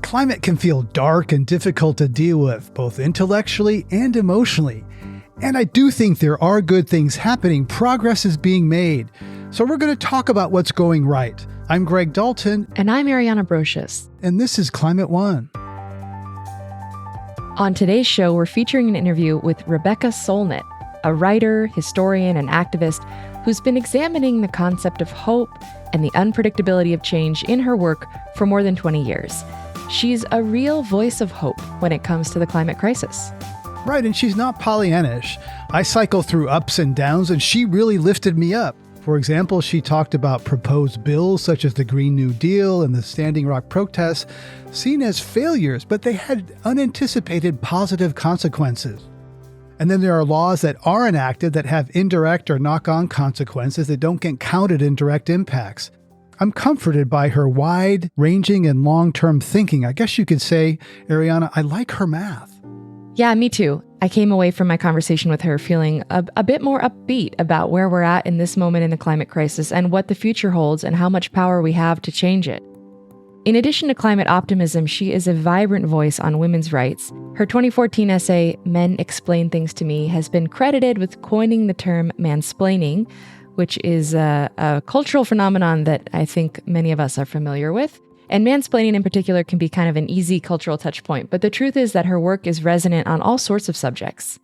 Climate can feel dark and difficult to deal with, both intellectually and emotionally. And I do think there are good things happening. Progress is being made. So we're going to talk about what's going right. I'm Greg Dalton. And I'm Ariana Brocious. And this is Climate One. On today's show, we're featuring an interview with Rebecca Solnit, a writer, historian, and activist who's been examining the concept of hope and the unpredictability of change in her work for more than 20 years. She's a real voice of hope when it comes to the climate crisis. Right, and she's not Pollyannish. I cycle through ups and downs, and she really lifted me up. For example, she talked about proposed bills such as the Green New Deal and the Standing Rock protests, seen as failures, but they had unanticipated positive consequences. And then there are laws that are enacted that have indirect or knock-on consequences that don't get counted in direct impacts. I'm comforted by her wide-ranging and long-term thinking. I guess you could say, Ariana, I like her math. Yeah, me too. I came away from my conversation with her feeling a bit more upbeat about where we're at in this moment in the climate crisis and what the future holds and how much power we have to change it. In addition to climate optimism, she is a vibrant voice on women's rights. Her 2014 essay, Men Explain Things to Me, has been credited with coining the term mansplaining, which is a cultural phenomenon that I think many of us are familiar with. And mansplaining in particular can be kind of an easy cultural touch point, but the truth is that her work is resonant on all sorts of subjects.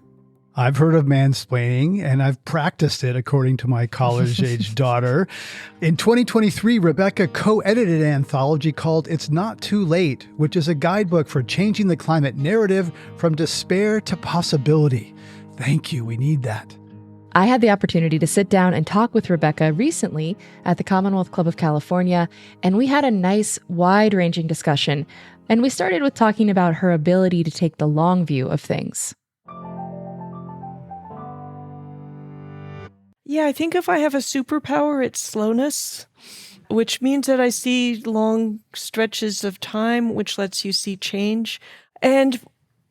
I've heard of mansplaining, and I've practiced it, according to my college-age daughter. In 2023, Rebecca co-edited an anthology called It's Not Too Late, which is a guidebook for changing the climate narrative from despair to possibility. Thank you. We need that. I had the opportunity to sit down and talk with Rebecca recently at the Commonwealth Club of California, and we had a nice, wide-ranging discussion. And we started with talking about her ability to take the long view of things. Yeah, I think if I have a superpower, it's slowness, which means that I see long stretches of time, which lets you see change. And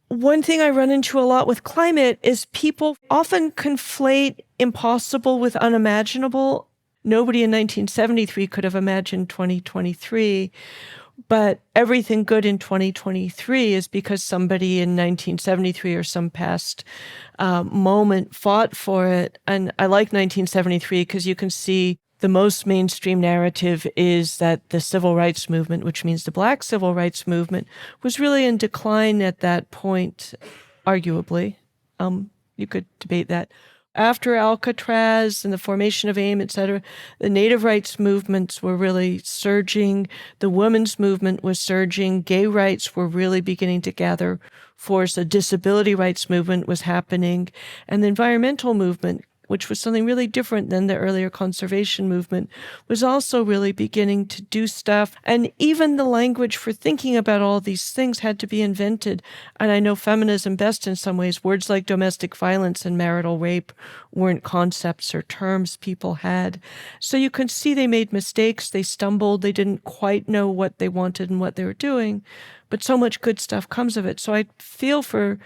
one thing I run into a lot with climate is people often conflate impossible with unimaginable. Nobody in 1973 could have imagined 2023, but everything good in 2023 is because somebody in 1973 or some past moment fought for it. And I like 1973 because you can see the most mainstream narrative is that the civil rights movement, which means the Black civil rights movement, was really in decline at that point, arguably. You could debate that. After Alcatraz and the formation of AIM, et cetera, the native rights movements were really surging. The women's movement was surging. Gay rights were really beginning to gather force. A disability rights movement was happening. And the environmental movement, which was something really different than the earlier conservation movement, was also really beginning to do stuff. And even the language for thinking about all these things had to be invented. And I know feminism best in some ways. Words like domestic violence and marital rape weren't concepts or terms people had. So you can see they made mistakes, they stumbled, they didn't quite know what they wanted and what they were doing. But so much good stuff comes of it. So I feel for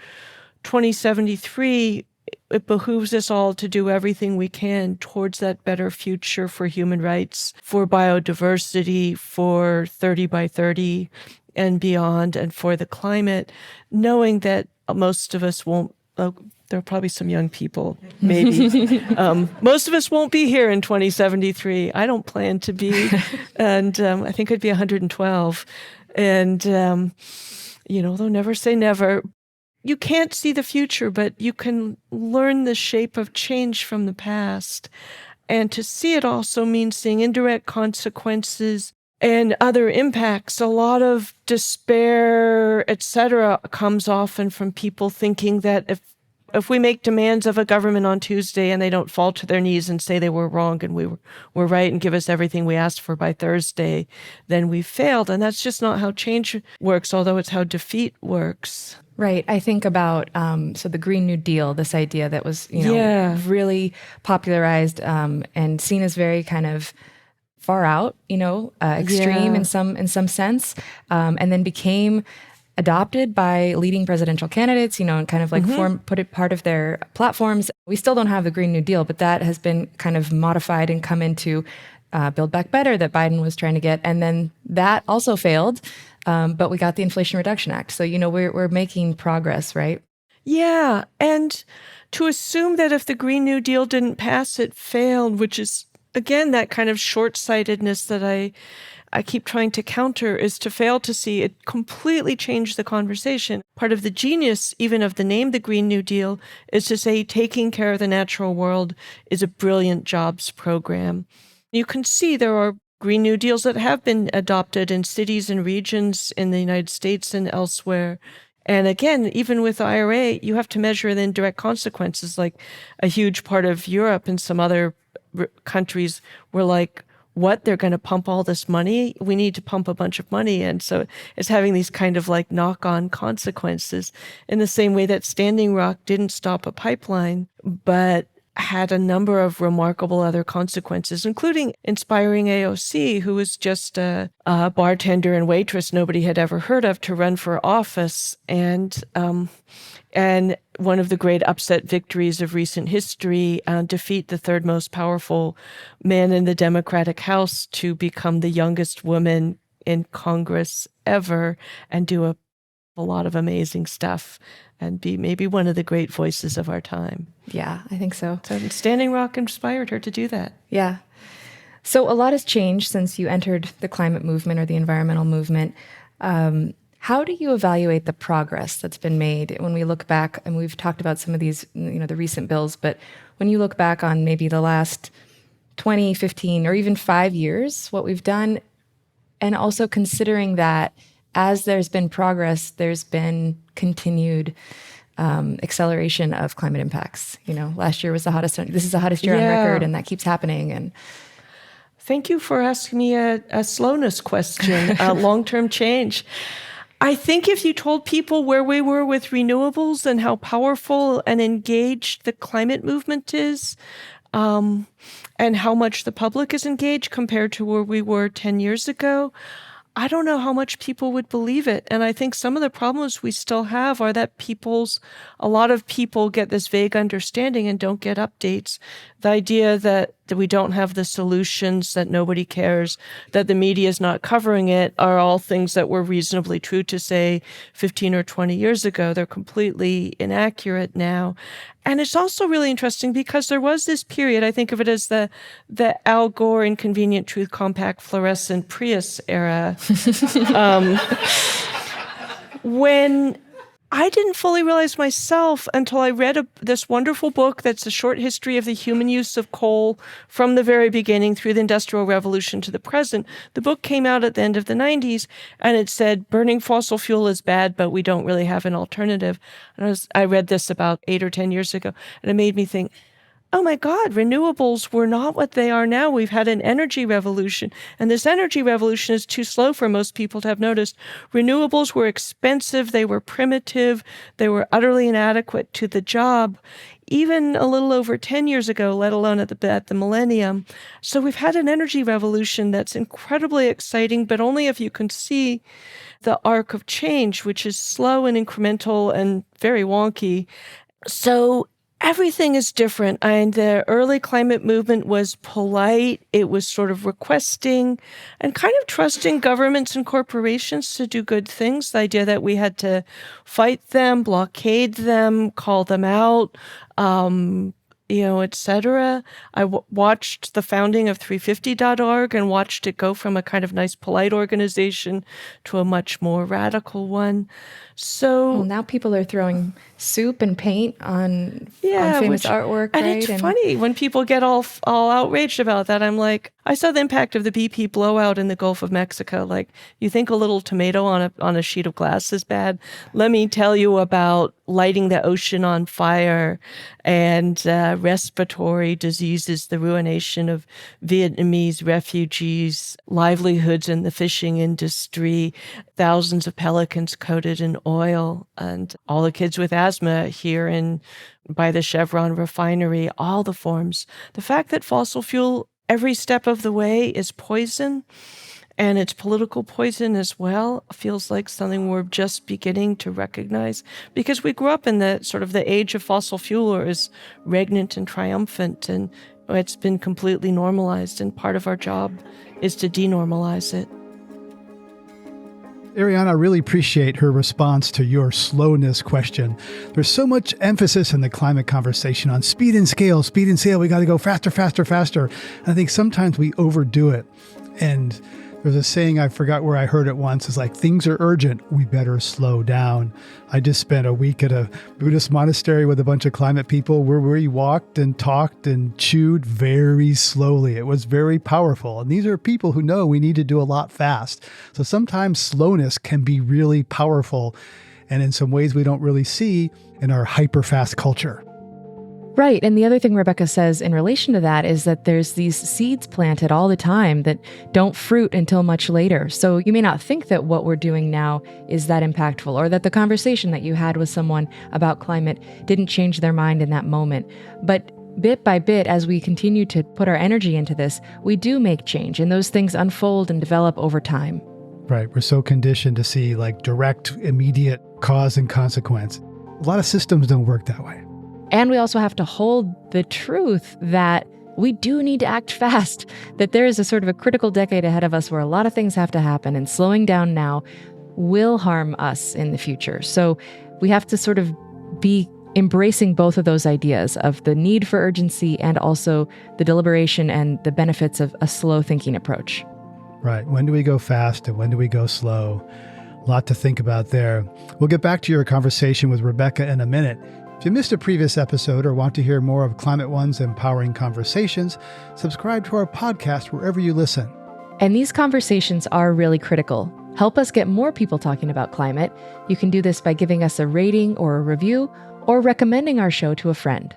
2073, it behooves us all to do everything we can towards that better future for human rights, for biodiversity, for 30 by 30 and beyond, and for the climate, knowing that most of us won't, there are probably some young people, maybe. Most of us won't be here in 2073. I don't plan to be, and I think it'd be 112. And, they'll never say never. You can't see the future, but you can learn the shape of change from the past. And to see it also means seeing indirect consequences and other impacts. A lot of despair, et cetera, comes often from people thinking that if we make demands of a government on Tuesday and they don't fall to their knees and say they were wrong and we were right and give us everything we asked for by Thursday, then we failed. And that's just not how change works, although it's how defeat works. Right. I think about so the Green New Deal, this idea that was really popularized and seen as very kind of far out, extreme in some sense, and then became adopted by leading presidential candidates, and kind of like put it part of their platforms. We still don't have the Green New Deal, but that has been kind of modified and come into Build Back Better that Biden was trying to get. And then that also failed. But we got the Inflation Reduction Act. So, we're making progress, right? Yeah. And to assume that if the Green New Deal didn't pass, it failed, which is, again, that kind of short-sightedness that I keep trying to counter, is to fail to see it completely changed the conversation. Part of the genius, even of the name, the Green New Deal, is to say taking care of the natural world is a brilliant jobs program. You can see there are Green New Deals that have been adopted in cities and regions in the United States and elsewhere. And again, even with the IRA, you have to measure the indirect consequences. Like a huge part of Europe and some other countries were like, what, they're going to pump all this money? We need to pump a bunch of money. And so it's having these kind of like knock-on consequences, in the same way that Standing Rock didn't stop a pipeline, but had a number of remarkable other consequences, including inspiring AOC, who was just a bartender and waitress nobody had ever heard of, to run for office. And one of the great upset victories of recent history, defeat the third most powerful man in the Democratic House to become the youngest woman in Congress ever, and do a lot of amazing stuff, and be maybe one of the great voices of our time. Yeah, I think so. So Standing Rock inspired her to do that. Yeah. So a lot has changed since you entered the climate movement or the environmental movement. How do you evaluate the progress that's been made when we look back? And we've talked about some of these, the recent bills, but when you look back on maybe the last 20, 15, or even 5 years, what we've done, and also considering that as there's been progress, there's been continued acceleration of climate impacts. Last year was the hottest. This is the hottest year on record, and that keeps happening. And thank you for asking me a slowness question, long-term change. I think if you told people where we were with renewables and how powerful and engaged the climate movement is, and how much the public is engaged compared to where we were 10 years ago, I don't know how much people would believe it. And I think some of the problems we still have are that a lot of people get this vague understanding and don't get updates. The idea that we don't have the solutions, that nobody cares, that the media is not covering it, are all things that were reasonably true to say 15 or 20 years ago. They're completely inaccurate now. And it's also really interesting because there was this period, I think of it as the Al Gore Inconvenient Truth Compact fluorescent Prius era, when I didn't fully realize myself until I read this wonderful book that's a short history of the human use of coal from the very beginning through the Industrial Revolution to the present. The book came out at the end of the 90s, and it said, burning fossil fuel is bad, but we don't really have an alternative. And I read this about 8 or 10 years ago, and it made me think, oh my God, renewables were not what they are now. We've had an energy revolution, and this energy revolution is too slow for most people to have noticed. Renewables were expensive, they were primitive, they were utterly inadequate to the job, even a little over 10 years ago, let alone at the millennium. So we've had an energy revolution that's incredibly exciting, but only if you can see the arc of change, which is slow and incremental and very wonky. So everything is different. And the early climate movement was polite. It was sort of requesting and kind of trusting governments and corporations to do good things. The idea that we had to fight them, blockade them, call them out, et cetera. I watched the founding of 350.org and watched it go from a kind of nice, polite organization to a much more radical one. So now people are throwing soup and paint on famous artwork, and right? It's funny when people get all outraged about that. I'm like, I saw the impact of the BP blowout in the Gulf of Mexico. Like, you think a little tomato on a sheet of glass is bad? Let me tell you about lighting the ocean on fire and respiratory diseases, the ruination of Vietnamese refugees, livelihoods in the fishing industry, thousands of pelicans coated in oil, and all the kids with asthma here by the Chevron refinery, all the forms. The fact that fossil fuel every step of the way is poison, and it's political poison as well, feels like something we're just beginning to recognize, because we grew up in the sort of the age of fossil fuel is regnant and triumphant, and it's been completely normalized, and part of our job is to denormalize it. Ariana, I really appreciate her response to your slowness question. There's so much emphasis in the climate conversation on speed and scale. We got to go faster, faster, faster. And I think sometimes we overdo it. And there's a saying, I forgot where I heard it once, it's like, things are urgent, we better slow down. I just spent a week at a Buddhist monastery with a bunch of climate people where we walked and talked and chewed very slowly. It was very powerful. And these are people who know we need to do a lot fast. So sometimes slowness can be really powerful, and in some ways we don't really see in our hyper-fast culture. Right. And the other thing Rebecca says in relation to that is that there's these seeds planted all the time that don't fruit until much later. So you may not think that what we're doing now is that impactful, or that the conversation that you had with someone about climate didn't change their mind in that moment. But bit by bit, as we continue to put our energy into this, we do make change, and those things unfold and develop over time. Right. We're so conditioned to see like direct, immediate cause and consequence. A lot of systems don't work that way. And we also have to hold the truth that we do need to act fast, that there is a sort of a critical decade ahead of us where a lot of things have to happen, and slowing down now will harm us in the future. So we have to sort of be embracing both of those ideas of the need for urgency and also the deliberation and the benefits of a slow thinking approach. Right. When do we go fast and when do we go slow? A lot to think about there. We'll get back to your conversation with Rebecca in a minute. If you missed a previous episode or want to hear more of Climate One's empowering conversations, subscribe to our podcast wherever you listen. And these conversations are really critical. Help us get more people talking about climate. You can do this by giving us a rating or a review, or recommending our show to a friend.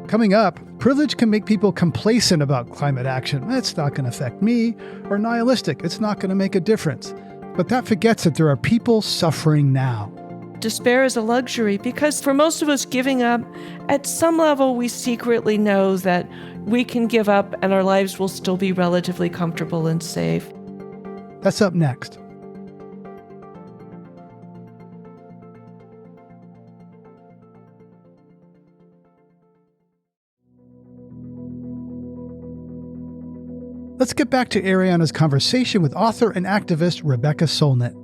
Coming up, privilege can make people complacent about climate action. It's not going to affect me, or nihilistic. It's not going to make a difference. But that forgets that there are people suffering now. Despair is a luxury because for most of us, giving up, at some level, we secretly know that we can give up and our lives will still be relatively comfortable and safe. That's up next. Let's get back to Ariana's conversation with author and activist Rebecca Solnit.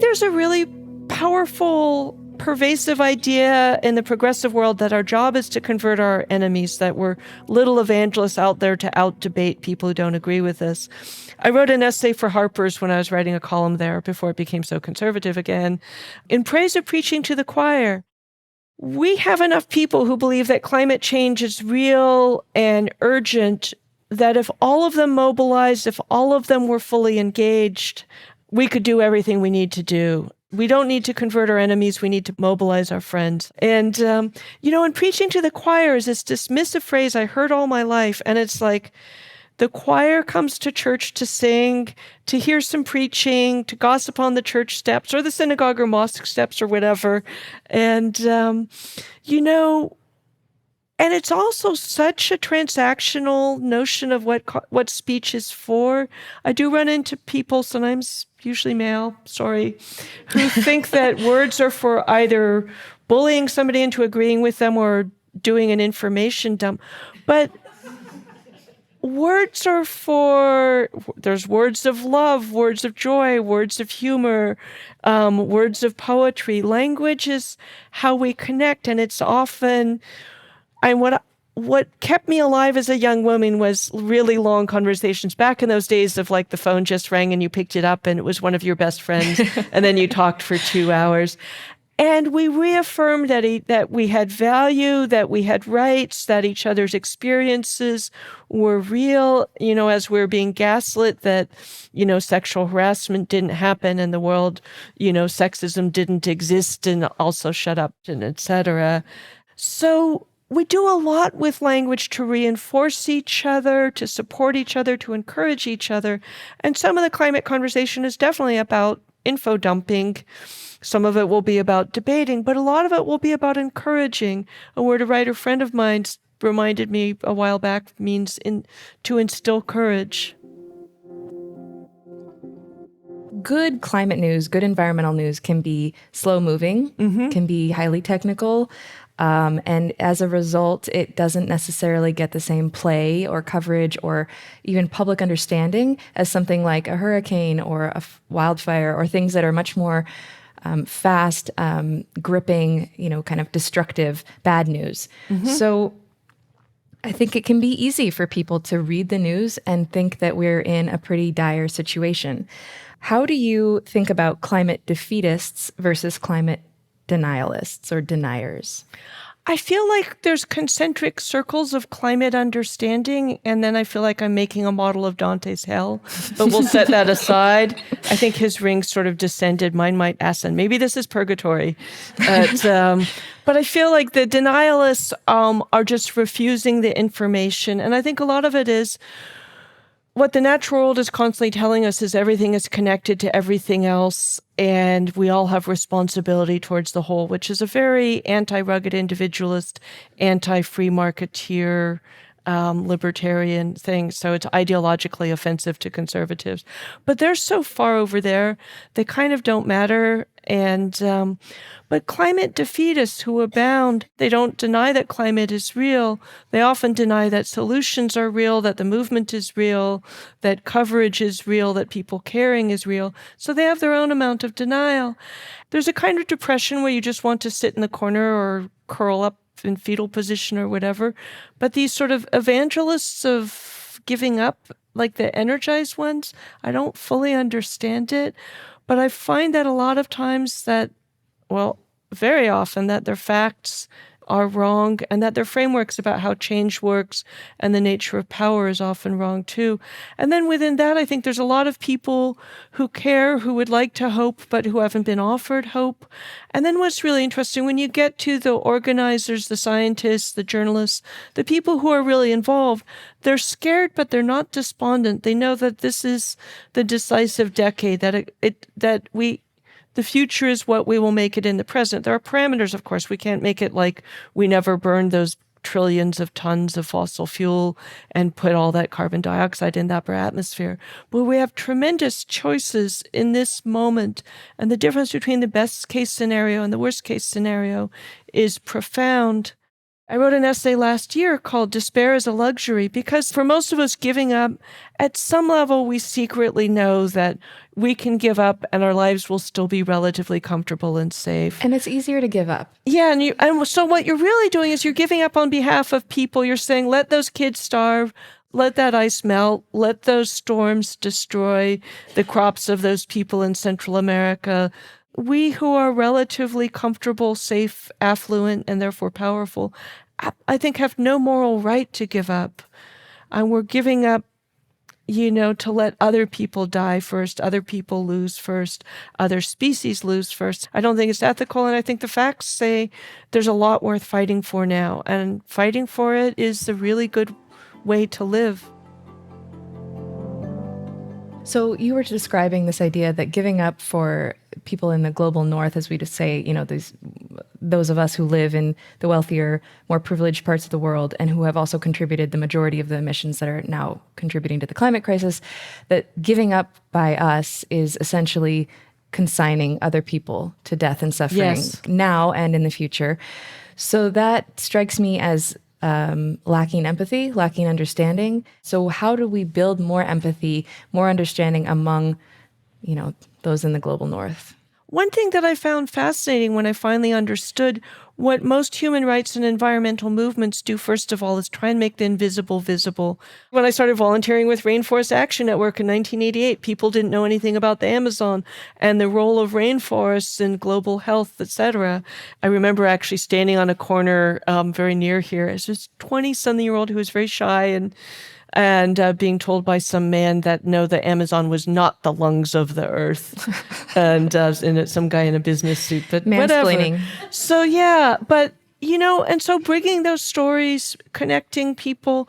There's a really powerful, pervasive idea in the progressive world that our job is to convert our enemies, that we're little evangelists out there to out-debate people who don't agree with us. I wrote an essay for Harper's when I was writing a column there before it became so conservative again, in praise of preaching to the choir. We have enough people who believe that climate change is real and urgent, that if all of them mobilized, if all of them were fully engaged, we could do everything we need to do. We don't need to convert our enemies. We need to mobilize our friends. And, in preaching to the choir is this dismissive phrase I heard all my life. And it's like the choir comes to church to sing, to hear some preaching, to gossip on the church steps or the synagogue or mosque steps or whatever. And, and it's also such a transactional notion of what speech is for. I do run into people, sometimes usually male, who think that words are for either bullying somebody into agreeing with them or doing an information dump. But words are there's words of love, words of joy, words of humor, words of poetry. Language is how we connect, and it's often... What kept me alive as a young woman was really long conversations back in those days of like the phone just rang and you picked it up and it was one of your best friends and then you talked for 2 hours. And we reaffirmed that we had value, that we had rights, that each other's experiences were real, as we're being gaslit, that, sexual harassment didn't happen in the world, sexism didn't exist, and also shut up, and et cetera. So we do a lot with language to reinforce each other, to support each other, to encourage each other. And some of the climate conversation is definitely about info dumping. Some of it will be about debating, but a lot of it will be about encouraging. A word a writer friend of mine reminded me a while back means to instill courage. Good climate news, good environmental news can be slow-moving, can be highly technical. And as a result, it doesn't necessarily get the same play or coverage or even public understanding as something like a hurricane or a wildfire or things that are much more fast, gripping, kind of destructive bad news. So I think it can be easy for people to read the news and think that we're in a pretty dire situation. How do you think about climate defeatists versus climate denialists or deniers? I feel like there's concentric circles of climate understanding, and then I feel like I'm making a model of Dante's hell, but we'll set that aside. I think his rings sort of descended, mine might ascend. Maybe this is purgatory. But I feel like the denialists are just refusing the information, and I think a lot of it is what the natural world is constantly telling us is everything is connected to everything else, and we all have responsibility towards the whole, which is a very anti-rugged individualist, anti-free marketeer, libertarian thing. So it's ideologically offensive to conservatives. But they're so far over there, they kind of don't matter. And but climate defeatists who abound, they don't deny that climate is real. They often deny that solutions are real, that the movement is real, that coverage is real, that people caring is real. So they have their own amount of denial. There's a kind of depression where you just want to sit in the corner or curl up in fetal position or whatever. But these sort of evangelists of giving up, like the energized ones, I don't fully understand it. But I find that a lot of times that, well, very often that their facts are wrong and that their frameworks about how change works and the nature of power is often wrong too. And then within that, I think there's a lot of people who care, who would like to hope, but who haven't been offered hope. And then what's really interesting, when you get to the organizers, the scientists, the journalists, the people who are really involved, they're scared, but they're not despondent. They know that this is the decisive decade, the future is what we will make it in the present. There are parameters, of course. We can't make it like we never burned those trillions of tons of fossil fuel and put all that carbon dioxide in the upper atmosphere. But we have tremendous choices in this moment. And the difference between the best case scenario and the worst case scenario is profound. I wrote an essay last year called Despair is a Luxury, because for most of us, giving up, at some level, we secretly know that we can give up and our lives will still be relatively comfortable and safe. And it's easier to give up. Yeah, and so what you're really doing is you're giving up on behalf of people. You're saying, let those kids starve, let that ice melt, let those storms destroy the crops of those people in Central America. We who are relatively comfortable, safe, affluent, and therefore powerful, I think have no moral right to give up. And we're giving up, to let other people die first, other people lose first, other species lose first. I don't think it's ethical, and I think the facts say there's a lot worth fighting for now. And fighting for it is the really good way to live. So you were describing this idea that giving up for people in the global north, as we just say, those of us who live in the wealthier, more privileged parts of the world and who have also contributed the majority of the emissions that are now contributing to the climate crisis, that giving up by us is essentially consigning other people to death and suffering now and in the future. So that strikes me as lacking empathy, lacking understanding. So how do we build more empathy, more understanding among, those in the global north? One thing that I found fascinating when I finally understood what most human rights and environmental movements do, first of all, is try and make the invisible visible. When I started volunteering with Rainforest Action Network in 1988, people didn't know anything about the Amazon and the role of rainforests in global health, etc. I remember actually standing on a corner very near here as this 20-something-year-old who was very shy and being told by some man that no, the Amazon was not the lungs of the earth, and some guy in a business suit, but mansplaining. Whatever. So yeah, but and so bringing those stories, connecting people,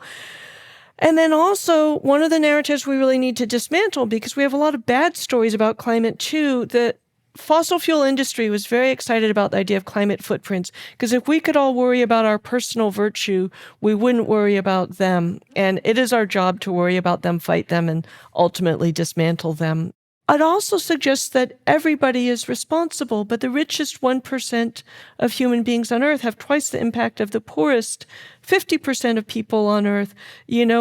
and then also one of the narratives we really need to dismantle, because we have a lot of bad stories about climate too. The fossil fuel industry was very excited about the idea of climate footprints, because if we could all worry about our personal virtue, we wouldn't worry about them. And it is our job to worry about them, fight them, and ultimately dismantle them. It also suggests that everybody is responsible, but the richest 1% of human beings on Earth have twice the impact of the poorest 50% of people on Earth.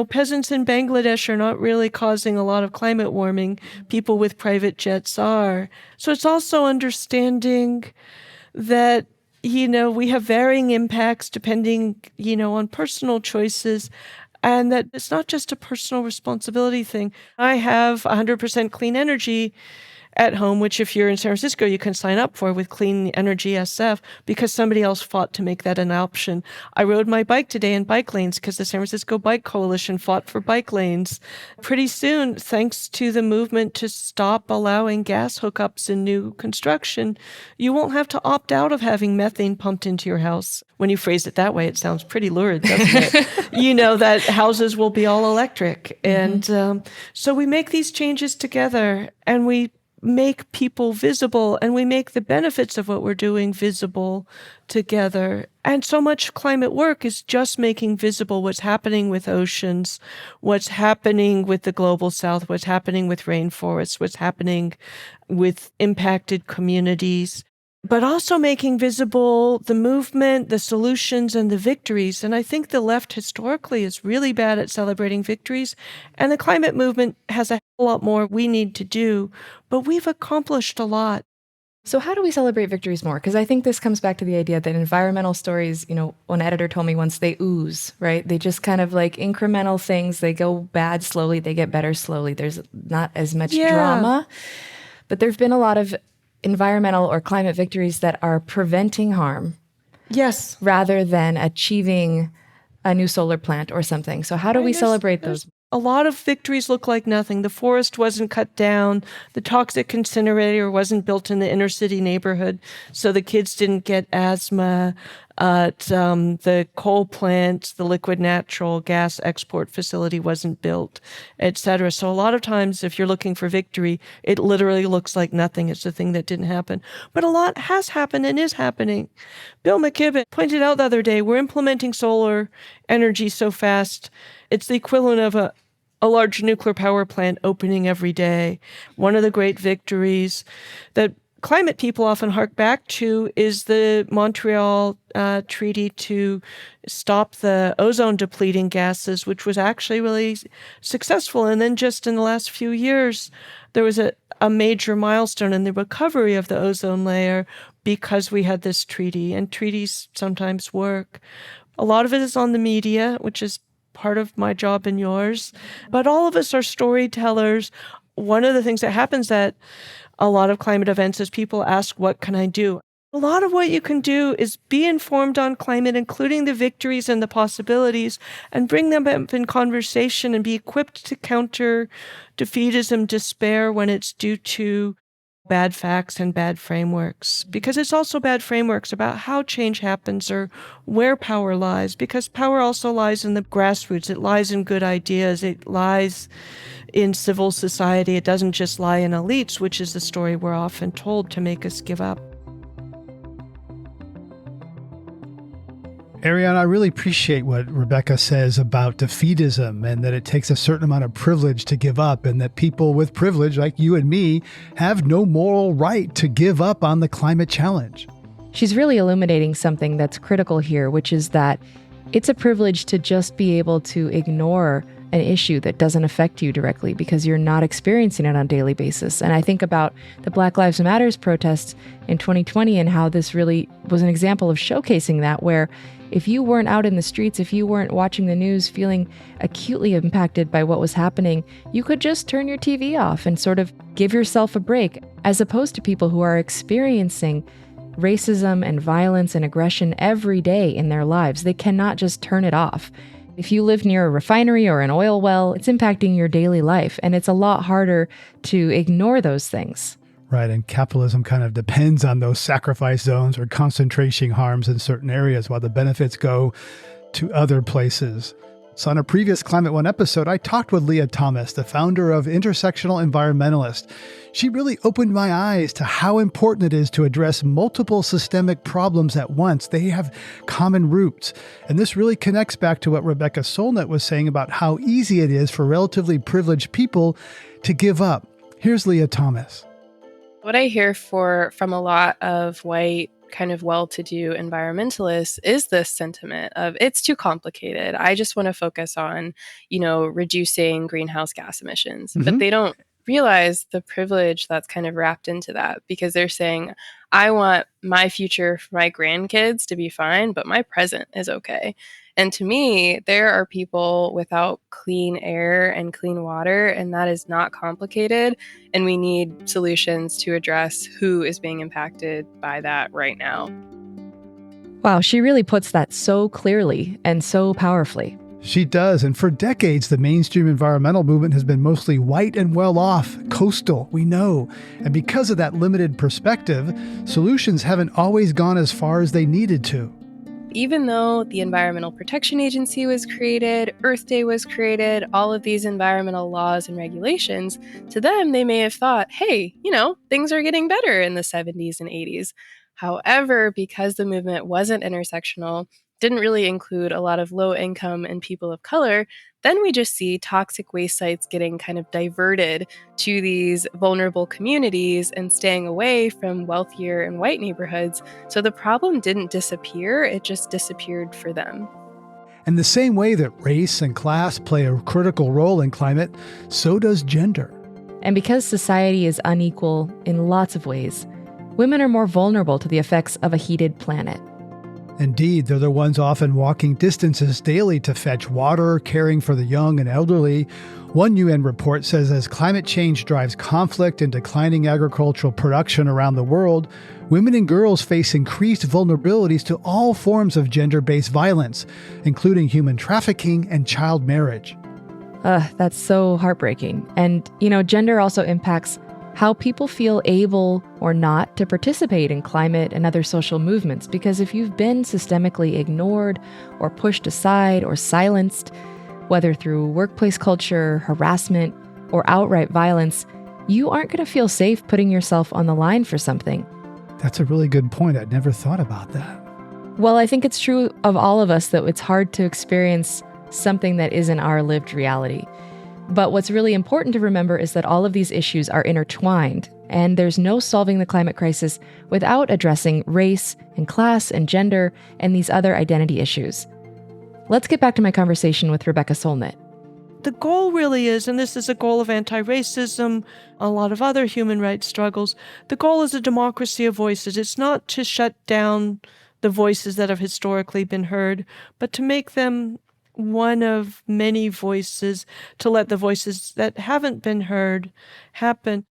Peasants in Bangladesh are not really causing a lot of climate warming. People with private jets are. So it's also understanding that, we have varying impacts depending, on personal choices. And that it's not just a personal responsibility thing. I have 100% clean energy at home, which if you're in San Francisco, you can sign up for with Clean Energy SF because somebody else fought to make that an option. I rode my bike today in bike lanes because the San Francisco Bike Coalition fought for bike lanes. Pretty soon, thanks to the movement to stop allowing gas hookups in new construction, you won't have to opt out of having methane pumped into your house. When you phrase it that way, it sounds pretty lurid, doesn't it? That houses will be all electric. And so we make these changes together, and we make people visible, and we make the benefits of what we're doing visible together. And so much climate work is just making visible what's happening with oceans, what's happening with the global south, what's happening with rainforests, what's happening with impacted communities, but also making visible the movement, the solutions, and the victories. And I think the left historically is really bad at celebrating victories, and the climate movement has a lot more we need to do, but we've accomplished a lot. So how do we celebrate victories more? Because I think this comes back to the idea that environmental stories, one editor told me once, they ooze, right? They just kind of like incremental things. They go bad slowly, they get better slowly. There's not as much drama, but there've been a lot of environmental or climate victories that are preventing harm. Yes. Rather than achieving a new solar plant or something. So how do we celebrate those? A lot of victories look like nothing. The forest wasn't cut down. The toxic incinerator wasn't built in the inner city neighborhood, so the kids didn't get asthma. The coal plant, the liquid natural gas export facility wasn't built, etc. So a lot of times, if you're looking for victory, it literally looks like nothing. It's the thing that didn't happen. But a lot has happened and is happening. Bill McKibben pointed out the other day, we're implementing solar energy so fast, it's the equivalent of a large nuclear power plant opening every day. One of the great victories that climate people often hark back to is the Montreal Treaty to stop the ozone depleting gases, which was actually really successful. And then just in the last few years, there was a major milestone in the recovery of the ozone layer because we had this treaty, and treaties sometimes work. A lot of it is on the media, which is part of my job and yours, but all of us are storytellers. One of the things that happens at a lot of climate events is people ask, what can I do? A lot of what you can do is be informed on climate, including the victories and the possibilities, and bring them up in conversation and be equipped to counter defeatism, despair when it's due to bad facts and bad frameworks. Because it's also bad frameworks about how change happens or where power lies, because power also lies in the grassroots. It lies in good ideas. It lies in civil society. It doesn't just lie in elites, which is the story we're often told to make us give up. Ariane, I really appreciate what Rebecca says about defeatism and that it takes a certain amount of privilege to give up, and that people with privilege like you and me have no moral right to give up on the climate challenge. She's really illuminating something that's critical here, which is that it's a privilege to just be able to ignore an issue that doesn't affect you directly because you're not experiencing it on a daily basis. And I think about the Black Lives Matter protests in 2020 and how this really was an example of showcasing that, where if you weren't out in the streets, if you weren't watching the news feeling acutely impacted by what was happening, you could just turn your TV off and sort of give yourself a break, as opposed to people who are experiencing racism and violence and aggression every day in their lives. They cannot just turn it off. If you live near a refinery or an oil well, it's impacting your daily life, and it's a lot harder to ignore those things. Right, and capitalism kind of depends on those sacrifice zones or concentration harms in certain areas while the benefits go to other places. So on a previous Climate One episode, I talked with Leah Thomas, the founder of Intersectional Environmentalist. She really opened my eyes to how important it is to address multiple systemic problems at once. They have common roots. And this really connects back to what Rebecca Solnit was saying about how easy it is for relatively privileged people to give up. Here's Leah Thomas. What I hear from a lot of white, kind of well-to-do environmentalists is this sentiment of it's too complicated. I just want to focus on, reducing greenhouse gas emissions. But they don't realize the privilege that's kind of wrapped into that, because they're saying, I want my future for my grandkids to be fine, but my present is okay. And to me, there are people without clean air and clean water, and that is not complicated. And we need solutions to address who is being impacted by that right now. Wow, she really puts that so clearly and so powerfully. She does, and for decades, the mainstream environmental movement has been mostly white and well-off, coastal, we know. And because of that limited perspective, solutions haven't always gone as far as they needed to. Even though the Environmental Protection Agency was created, Earth Day was created, all of these environmental laws and regulations, to them, they may have thought, hey, things are getting better in the 70s and 80s. However, because the movement wasn't intersectional, didn't really include a lot of low income and people of color, then we just see toxic waste sites getting kind of diverted to these vulnerable communities and staying away from wealthier and white neighborhoods. So the problem didn't disappear, it just disappeared for them. In the same way that race and class play a critical role in climate, so does gender. And because society is unequal in lots of ways, women are more vulnerable to the effects of a heated planet. Indeed, they're the ones often walking distances daily to fetch water, caring for the young and elderly. One UN report says as climate change drives conflict and declining agricultural production around the world, women and girls face increased vulnerabilities to all forms of gender-based violence, including human trafficking and child marriage. That's so heartbreaking. And, gender also impacts how people feel able or not to participate in climate and other social movements. Because if you've been systemically ignored or pushed aside or silenced, whether through workplace culture, harassment, or outright violence, you aren't going to feel safe putting yourself on the line for something. That's a really good point. I'd never thought about that. Well, I think it's true of all of us that it's hard to experience something that isn't our lived reality. But what's really important to remember is that all of these issues are intertwined, and there's no solving the climate crisis without addressing race and class and gender and these other identity issues. Let's get back to my conversation with Rebecca Solnit. The goal really is, and this is a goal of anti-racism, a lot of other human rights struggles, the goal is a democracy of voices. It's not to shut down the voices that have historically been heard, but to make them one of many voices, to let the voices that haven't been heard happen.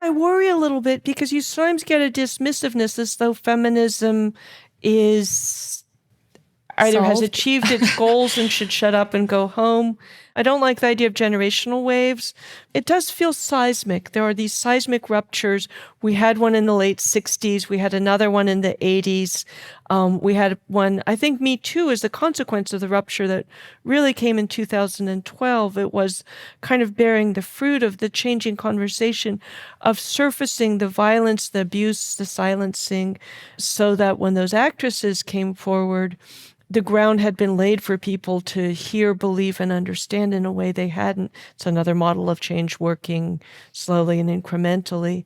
I worry a little bit because you sometimes get a dismissiveness as though feminism is either has achieved its goals and should shut up and go home. I don't like the idea of generational waves. It does feel seismic. There are these seismic ruptures. We had one in the late 60s. We had another one in the 80s. We had one, I think Me Too is the consequence of the rupture that really came in 2012. It was kind of bearing the fruit of the changing conversation of surfacing the violence, the abuse, the silencing, so that when those actresses came forward, the ground had been laid for people to hear, believe, and understand in a way they hadn't. It's another model of change working slowly and incrementally.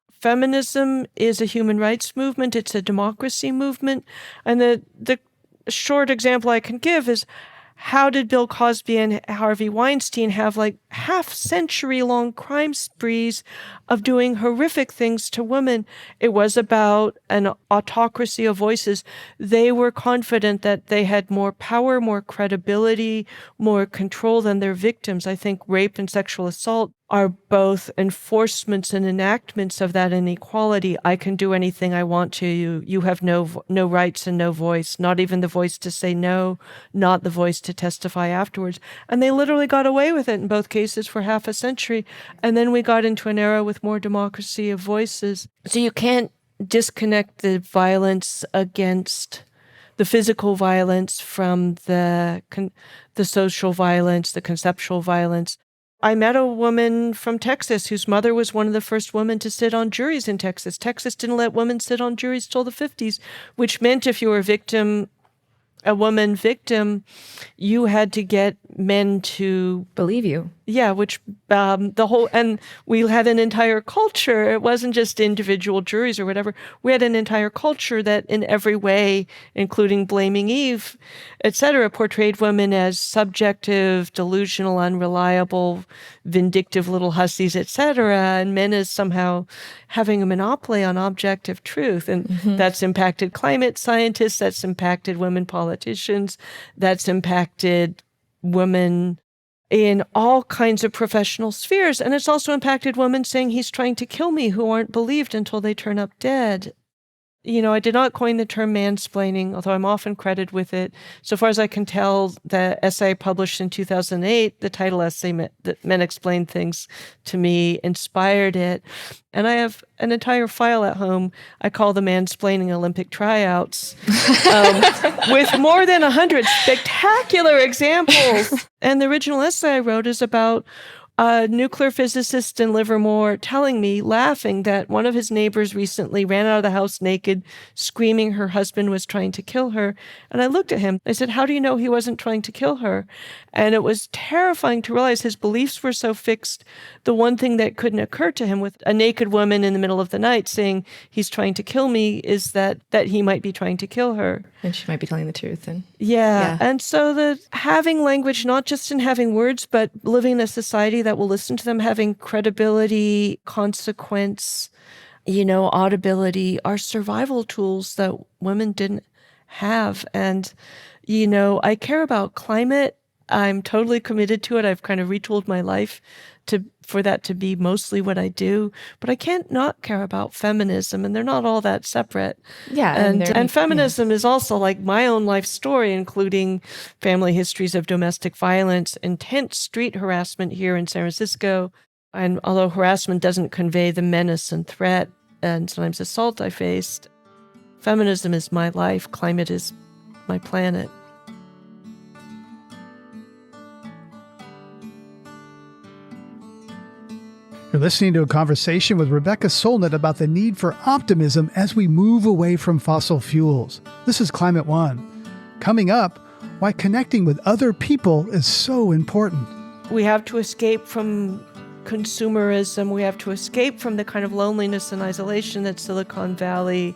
Feminism is a human rights movement. It's a democracy movement. And the short example I can give is, how did Bill Cosby and Harvey Weinstein have like half-century-long crime sprees of doing horrific things to women? It was about an autocracy of voices. They were confident that they had more power, more credibility, more control than their victims. I think rape and sexual assault are both enforcements and enactments of that inequality. I can do anything I want to you. You have no rights and no voice, not even the voice to say no, not the voice to testify afterwards. And they literally got away with it in both cases for half a century. And then we got into an era with more democracy of voices. So you can't disconnect the violence against the physical violence from the social violence, the conceptual violence. I met a woman from Texas whose mother was one of the first women to sit on juries in Texas. Texas didn't let women sit on juries till the 50s, which meant if you were a woman victim, you had to get men to Believe you. Yeah, which and we had an entire culture. It wasn't just individual juries or whatever. We had an entire culture that in every way, including blaming Eve, etc., portrayed women as subjective, delusional, unreliable, vindictive little hussies, etc., and men as somehow having a monopoly on objective truth. And that's impacted climate scientists, that's impacted women politicians, that's impacted women in all kinds of professional spheres. And it's also impacted women saying he's trying to kill me who aren't believed until they turn up dead. I did not coin the term mansplaining, although I'm often credited with it. So far as I can tell, the essay I published in 2008, the title essay, that Men Explain Things to Me, inspired it. And I have an entire file at home I call the Mansplaining Olympic Tryouts, with more than 100 spectacular examples. And the original essay I wrote is about a nuclear physicist in Livermore telling me, laughing, that one of his neighbors recently ran out of the house naked, screaming her husband was trying to kill her. And I looked at him. I said, how do you know he wasn't trying to kill her? And it was terrifying to realize his beliefs were so fixed. The one thing that couldn't occur to him with a naked woman in the middle of the night saying he's trying to kill me is that he might be trying to kill her. And she might be telling the truth. And yeah. And so the having language, not just in having words, but living in a society that will listen to them, having credibility, consequence, audibility, are survival tools that women didn't have. And, I care about climate. I'm totally committed to it. I've kind of retooled my life for that to be mostly what I do. But I can't not care about feminism, and they're not all that separate. Yeah. And feminism is also like my own life story, including family histories of domestic violence, intense street harassment here in San Francisco. And although harassment doesn't convey the menace and threat and sometimes assault I faced, feminism is my life. Climate is my planet. You're listening to a conversation with Rebecca Solnit about the need for optimism as we move away from fossil fuels. This is Climate One. Coming up, why connecting with other people is so important. We have to escape from consumerism. We have to escape from the kind of loneliness and isolation that Silicon Valley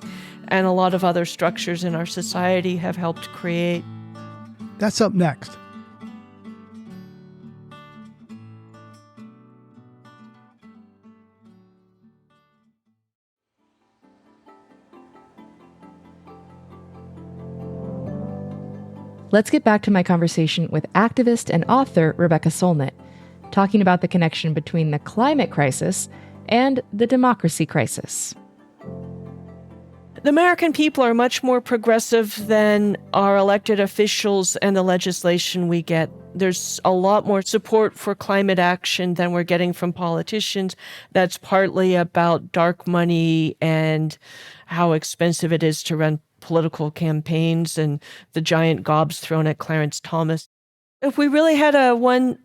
and a lot of other structures in our society have helped create. That's up next. Let's get back to my conversation with activist and author Rebecca Solnit, talking about the connection between the climate crisis and the democracy crisis. The American people are much more progressive than our elected officials and the legislation we get. There's a lot more support for climate action than we're getting from politicians. That's partly about dark money and how expensive it is to run political campaigns and the giant gobs thrown at Clarence Thomas. If we really had a one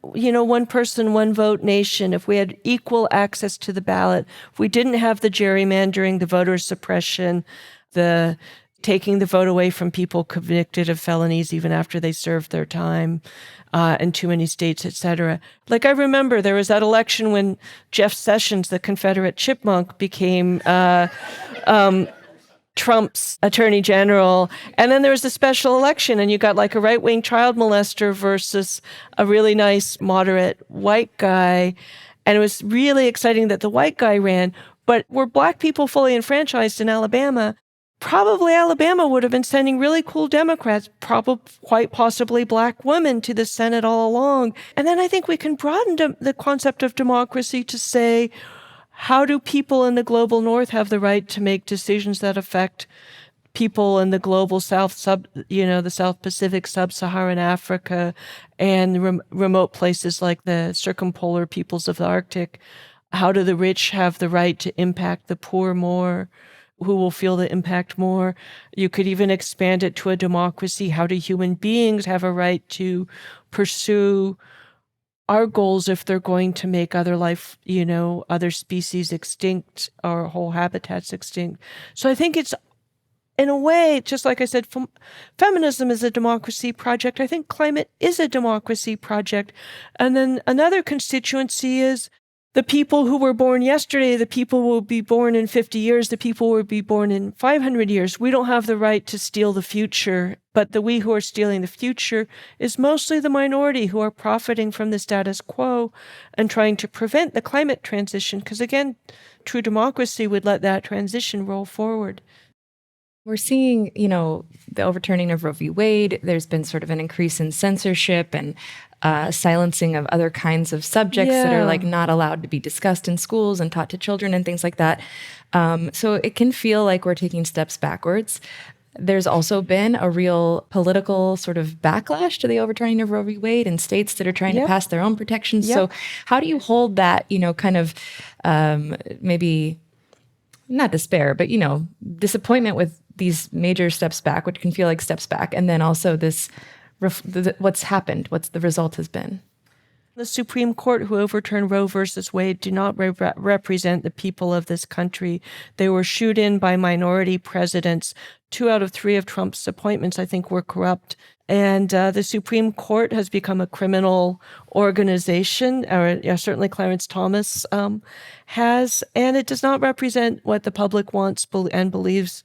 person, one vote nation, if we had equal access to the ballot, if we didn't have the gerrymandering, the voter suppression, the taking the vote away from people convicted of felonies even after they served their time, in too many states, et cetera. Like I remember there was that election when Jeff Sessions, the Confederate chipmunk, became Trump's attorney general. And then there was a special election and you got like a right-wing child molester versus a really nice, moderate white guy. And it was really exciting that the white guy ran. But were black people fully enfranchised in Alabama, probably Alabama would have been sending really cool Democrats, probably quite possibly black women, to the Senate all along. And then I think we can broaden the concept of democracy to say, how do people in the global north have the right to make decisions that affect people in the global south, the South Pacific, sub-Saharan Africa, and remote places like the circumpolar peoples of the Arctic? How do the rich have the right to impact the poor more? Who will feel the impact more? You could even expand it to a democracy. How do human beings have a right to pursue our goals if they're going to make other life, other species extinct or whole habitats extinct? So I think in a way, just like I said, feminism is a democracy project. I think climate is a democracy project. And then another constituency is the people who were born yesterday, the people who will be born in 50 years, the people who will be born in 500 years. We don't have the right to steal the future, but the we who are stealing the future is mostly the minority who are profiting from the status quo and trying to prevent the climate transition. Because again, true democracy would let that transition roll forward. We're seeing, the overturning of Roe v. Wade. There's been sort of an increase in censorship and silencing of other kinds of subjects that are not allowed to be discussed in schools and taught to children and things like that. So it can feel like we're taking steps backwards. There's also been a real political sort of backlash to the overturning of Roe v. Wade in states that are trying to pass their own protections. So how do you hold that, kind of maybe not despair, but, disappointment with these major steps back, which can feel like steps back, and then also this, what's happened, what's the result has been? The Supreme Court who overturned Roe versus Wade do not represent the people of this country. They were shooed in by minority presidents. 2 out of 3 of Trump's appointments, I think, were corrupt. And the Supreme Court has become a criminal organization, or certainly Clarence Thomas has, and it does not represent what the public wants and believes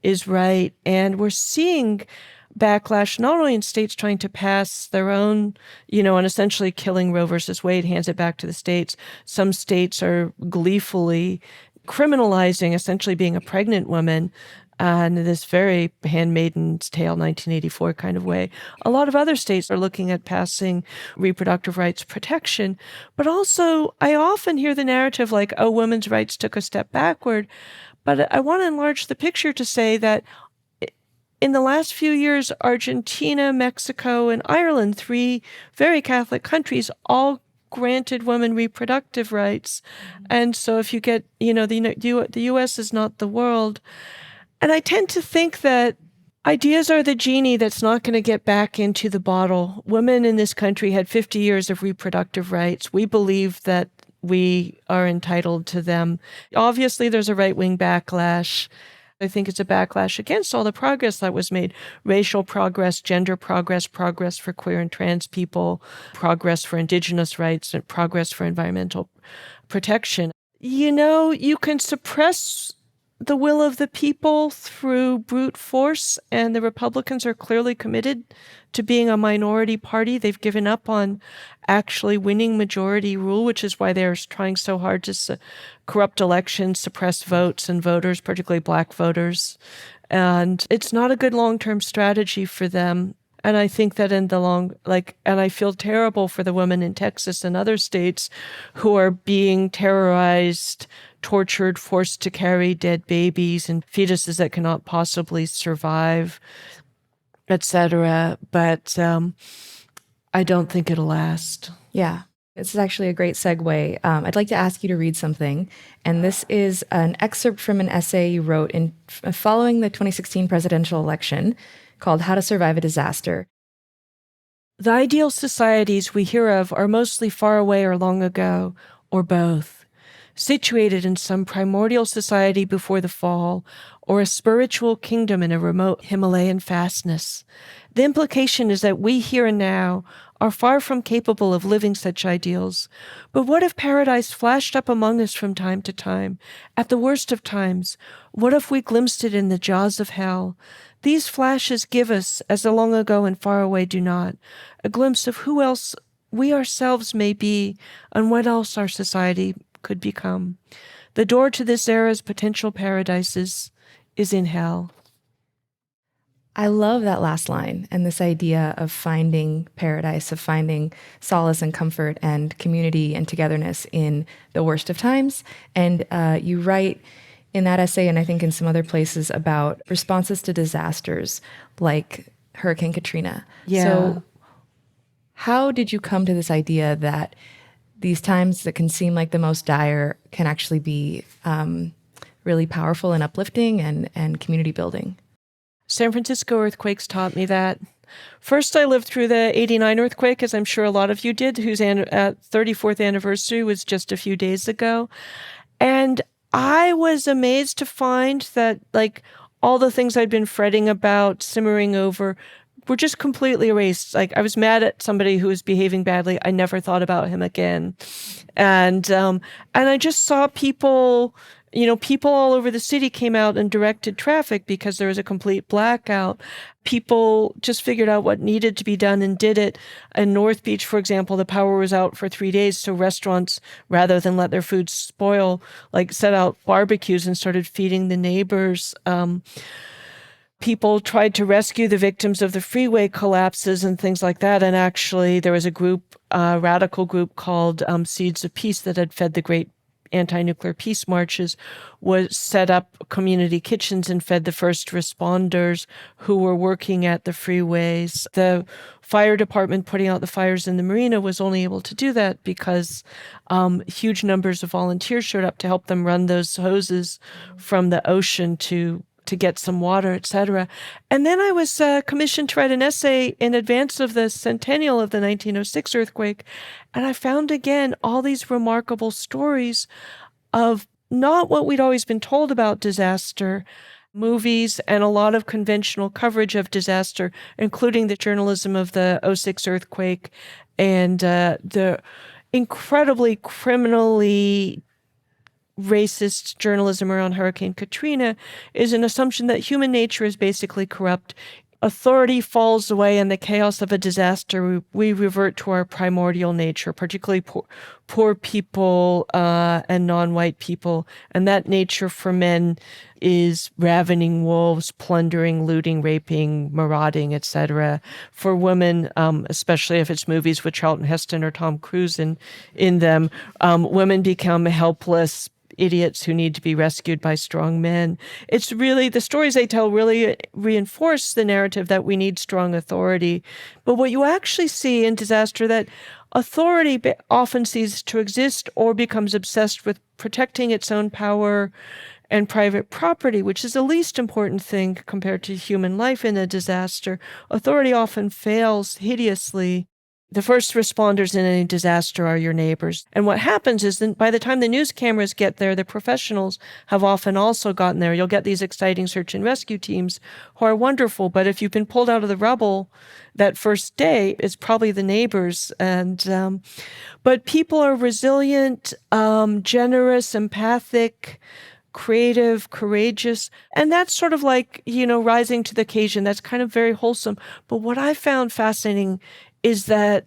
is right. And we're seeing backlash not only in states trying to pass their own, and essentially killing Roe versus Wade hands it back to the states. Some states are gleefully criminalizing essentially being a pregnant woman in this very Handmaid's Tale 1984 kind of way. A lot of other states are looking at passing reproductive rights protection. But also, I often hear the narrative like, oh, women's rights took a step backward. But I want to enlarge the picture to say that in the last few years, Argentina, Mexico, and Ireland, 3 very Catholic countries, all granted women reproductive rights. And so if you get, the U.S. is not the world. And I tend to think that ideas are the genie that's not going to get back into the bottle. Women in this country had 50 years of reproductive rights. We believe that we are entitled to them. Obviously, there's a right-wing backlash. I think it's a backlash against all the progress that was made. Racial progress, gender progress, progress for queer and trans people, progress for indigenous rights, and progress for environmental protection. You can suppress the will of the people through brute force, and the Republicans are clearly committed to being a minority party. They've given up on actually winning majority rule, which is why they're trying so hard to corrupt elections, suppress votes and voters, particularly Black voters. And it's not a good long-term strategy for them. And I think that and I feel terrible for the women in Texas and other states who are being terrorized, tortured, forced to carry dead babies and fetuses that cannot possibly survive, etc. But I don't think it'll last. Yeah. This is actually a great segue. I'd like to ask you to read something. And this is an excerpt from an essay you wrote following the 2016 presidential election called How to Survive a Disaster. The ideal societies we hear of are mostly far away or long ago, or both, situated in some primordial society before the fall, or a spiritual kingdom in a remote Himalayan fastness. The implication is that we here and now are far from capable of living such ideals. But what if paradise flashed up among us from time to time? At the worst of times, what if we glimpsed it in the jaws of hell? These flashes give us, as the long ago and far away do not, a glimpse of who else we ourselves may be and what else our society could become. The door to this era's potential paradises is in hell. I love that last line and this idea of finding paradise, of finding solace and comfort and community and togetherness in the worst of times. And you write in that essay, and I think in some other places, about responses to disasters like Hurricane Katrina. Yeah. So how did you come to this idea that these times that can seem like the most dire can actually be really powerful and uplifting and community building? San Francisco earthquakes taught me that. First, I lived through the 89 earthquake, as I'm sure a lot of you did, whose 34th anniversary was just a few days ago. And I was amazed to find that, all the things I'd been fretting about, simmering over, were just completely erased. Like, I was mad at somebody who was behaving badly. I never thought about him again. And I just saw people, people all over the city came out and directed traffic because there was a complete blackout. People just figured out what needed to be done and did it. In North Beach, for example, the power was out for 3 days. So restaurants, rather than let their food spoil, like set out barbecues and started feeding the neighbors. People tried to rescue the victims of the freeway collapses and things like that. And actually, there was a group, a radical group called Seeds of Peace that had fed the great anti-nuclear peace marches, was set up community kitchens and fed the first responders who were working at the freeways. The fire department putting out the fires in the marina was only able to do that because huge numbers of volunteers showed up to help them run those hoses from the ocean to get some water, etc. And then I was commissioned to write an essay in advance of the centennial of the 1906 earthquake. And I found again all these remarkable stories of not what we'd always been told about disaster, movies and a lot of conventional coverage of disaster, including the journalism of the '06 earthquake and the incredibly criminally racist journalism around Hurricane Katrina, is an assumption that human nature is basically corrupt. Authority falls away in the chaos of a disaster. We revert to our primordial nature, particularly poor people and non-white people. And that nature for men is ravening wolves, plundering, looting, raping, marauding, etc. For women, especially if it's movies with Charlton Heston or Tom Cruise in them, women become helpless idiots who need to be rescued by strong men. It's really, the stories they tell really reinforce the narrative that we need strong authority. But what you actually see in disaster, that authority often ceases to exist or becomes obsessed with protecting its own power and private property, which is the least important thing compared to human life in a disaster. Authority often fails hideously. The first responders in any disaster are your neighbors. And what happens is that by the time the news cameras get there, the professionals have often also gotten there. You'll get these exciting search and rescue teams who are wonderful, but if you've been pulled out of the rubble that first day, it's probably the neighbors. And but people are resilient, generous, empathic, creative, courageous. And that's sort of like, rising to the occasion. That's kind of very wholesome. But what I found fascinating is that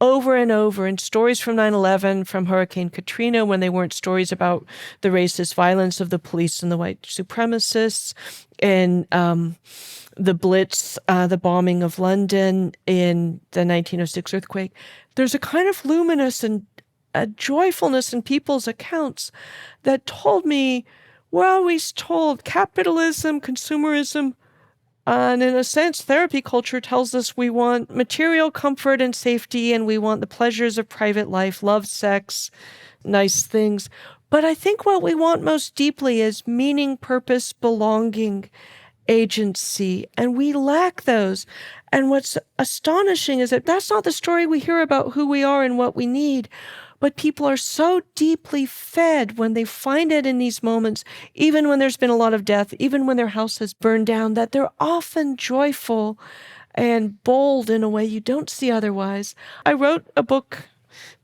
over and over in stories from 9/11, from Hurricane Katrina, when they weren't stories about the racist violence of the police and the white supremacists, and the Blitz, the bombing of London in the 1906 earthquake, there's a kind of luminous and a joyfulness in people's accounts that told me, we're always told capitalism, consumerism, and in a sense, therapy culture tells us we want material comfort and safety, and we want the pleasures of private life, love, sex, nice things. But I think what we want most deeply is meaning, purpose, belonging, agency, and we lack those. And what's astonishing is that that's not the story we hear about who we are and what we need. But people are so deeply fed when they find it in these moments, even when there's been a lot of death, even when their house has burned down, that they're often joyful and bold in a way you don't see otherwise. I wrote a book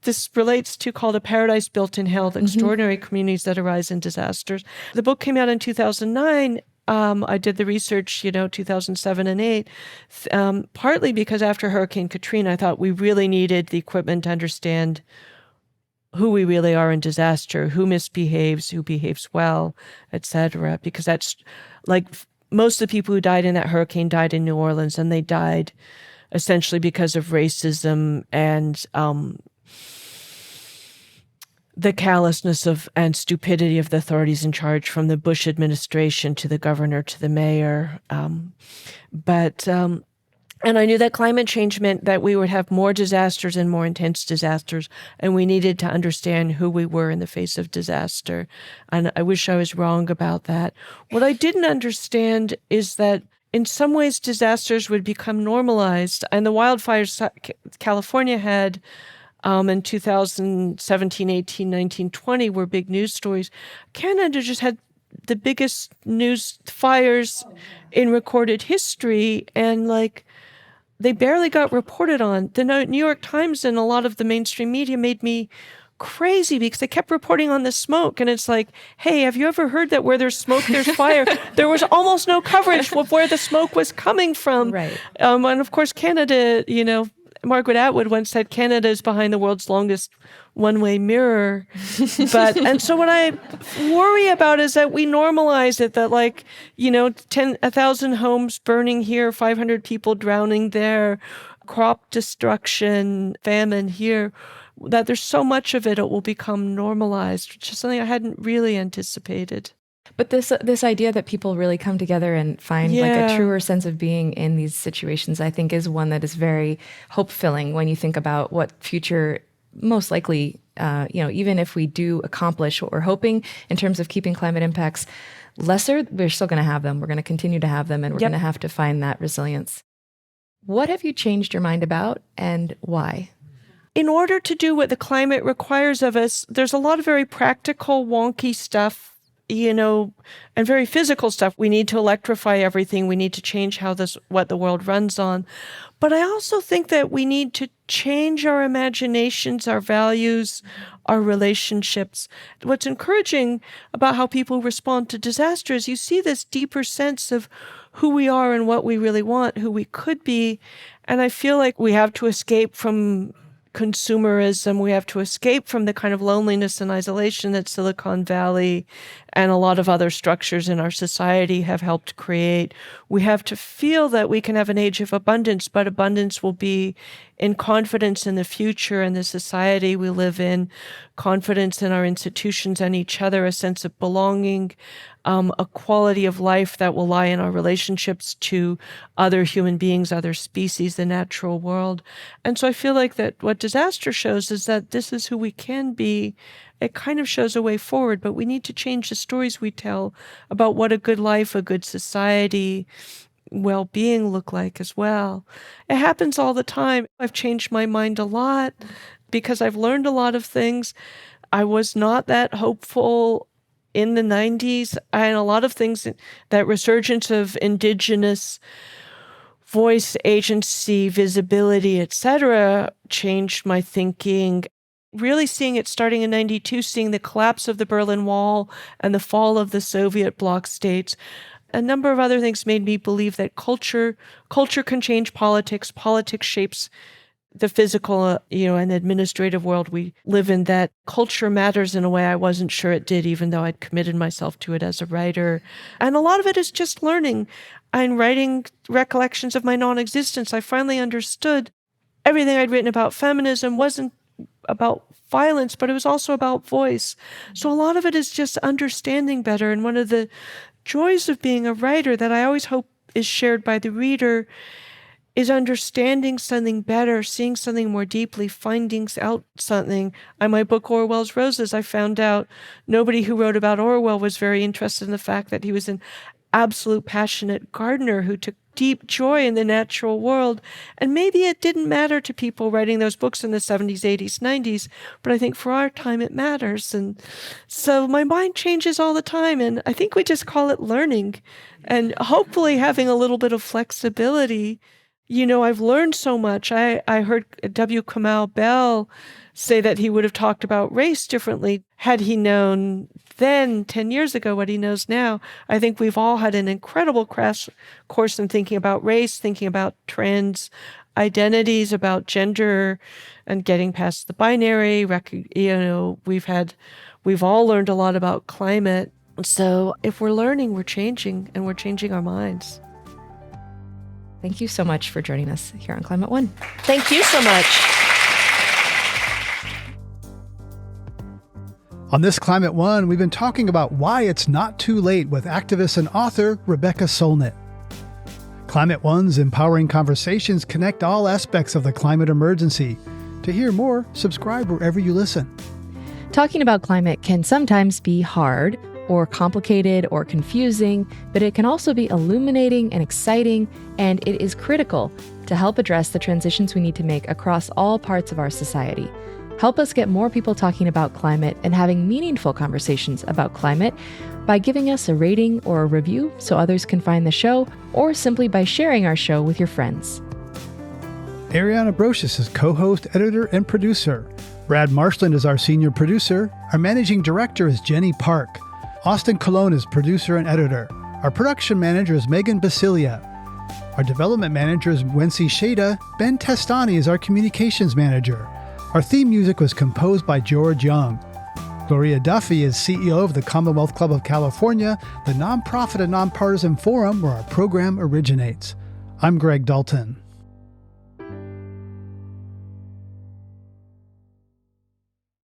this relates to called A Paradise Built in Hell, the extraordinary communities that arise in disasters. The book came out in 2009. I did the research, 2007 and 8, partly because after Hurricane Katrina, I thought we really needed the equipment to understand who we really are in disaster, who misbehaves, who behaves well, etc. Because that's like most of the people who died in that hurricane died in New Orleans, and they died essentially because of racism and the callousness and stupidity of the authorities in charge, from the Bush administration to the governor to the mayor. And I knew that climate change meant that we would have more disasters and more intense disasters, and we needed to understand who we were in the face of disaster. And I wish I was wrong about that. What I didn't understand is that in some ways disasters would become normalized, and the wildfires California had in 2017, 18, 19, 20 were big news stories. Canada just had the biggest news fires in recorded history, and like they barely got reported on. The New York Times and a lot of the mainstream media made me crazy because they kept reporting on the smoke. And it's like, hey, have you ever heard that where there's smoke, there's fire? There was almost no coverage of where the smoke was coming from. Right. And of course, Canada, Margaret Atwood once said Canada is behind the world's longest one-way mirror. And so what I worry about is that we normalize it, that 1,000 homes burning here, 500 people drowning there, crop destruction, famine here, that there's so much of it will become normalized, which is something I hadn't really anticipated. But this idea that people really come together and find like a truer sense of being in these situations, I think is one that is very hope-filling when you think about what future most likely, even if we do accomplish what we're hoping in terms of keeping climate impacts lesser, we're still going to have them. We're going to continue to have them, and we're going to have to find that resilience. What have you changed your mind about, and why? In order to do what the climate requires of us, there's a lot of very practical, wonky stuff, and very physical stuff. We need to electrify everything. We need to change what the world runs on. But I also think that we need to change our imaginations, our values, our relationships. What's encouraging about how people respond to disaster is you see this deeper sense of who we are and what we really want, who we could be. And I feel like we have to escape from consumerism. We have to escape from the kind of loneliness and isolation that Silicon Valley and a lot of other structures in our society have helped create. We have to feel that we can have an age of abundance, but abundance will be in confidence in the future and the society we live in, confidence in our institutions and each other, a sense of belonging, a quality of life that will lie in our relationships to other human beings, other species, the natural world. And so I feel like that what disaster shows is that this is who we can be. It kind of shows a way forward, but we need to change the stories we tell about what a good life, a good society, well-being look like as well. It happens all the time. I've changed my mind a lot because I've learned a lot of things. I was not that hopeful in the 90s, and a lot of things, that resurgence of indigenous voice, agency, visibility, etc., changed my thinking. Really seeing it starting in 92, seeing the collapse of the Berlin Wall and the fall of the Soviet bloc states. A number of other things made me believe that culture can change politics. Politics shapes the physical, and administrative world we live in, that culture matters in a way I wasn't sure it did, even though I'd committed myself to it as a writer. And a lot of it is just learning. And writing recollections of my non-existence, I finally understood everything I'd written about feminism wasn't about violence, but it was also about voice. So a lot of it is just understanding better. And one of the joys of being a writer that I always hope is shared by the reader is understanding something better, seeing something more deeply, finding out something. In my book, Orwell's Roses, I found out nobody who wrote about Orwell was very interested in the fact that he was an absolute passionate gardener who took deep joy in the natural world. And maybe it didn't matter to people writing those books in the 70s, 80s, 90s, but I think for our time it matters. And so my mind changes all the time, and I think we just call it learning and hopefully having a little bit of flexibility. I've learned so much. I heard W. Kamau Bell say that he would have talked about race differently had he known then, 10 years ago, what he knows now. I think we've all had an incredible crash course in thinking about race, thinking about trans identities, about gender, and getting past the binary. We've all learned a lot about climate. So if we're learning, we're changing, and we're changing our minds. Thank you so much for joining us here on Climate One. Thank you so much. On this Climate One, we've been talking about why it's not too late with activist and author Rebecca Solnit. Climate One's empowering conversations connect all aspects of the climate emergency. To hear more, subscribe wherever you listen. Talking about climate can sometimes be hard or complicated or confusing, but it can also be illuminating and exciting, and it is critical to help address the transitions we need to make across all parts of our society. Help us get more people talking about climate and having meaningful conversations about climate by giving us a rating or a review so others can find the show, or simply by sharing our show with your friends. Ariana Brocious is co-host, editor, and producer. Brad Marshland is our senior producer. Our managing director is Jenny Park. Austin Colon is producer and editor. Our production manager is Megan Basilia. Our development manager is Wency Shada. Ben Testani is our communications manager. Our theme music was composed by George Young. Gloria Duffy is CEO of the Commonwealth Club of California, the nonprofit and nonpartisan forum where our program originates. I'm Greg Dalton.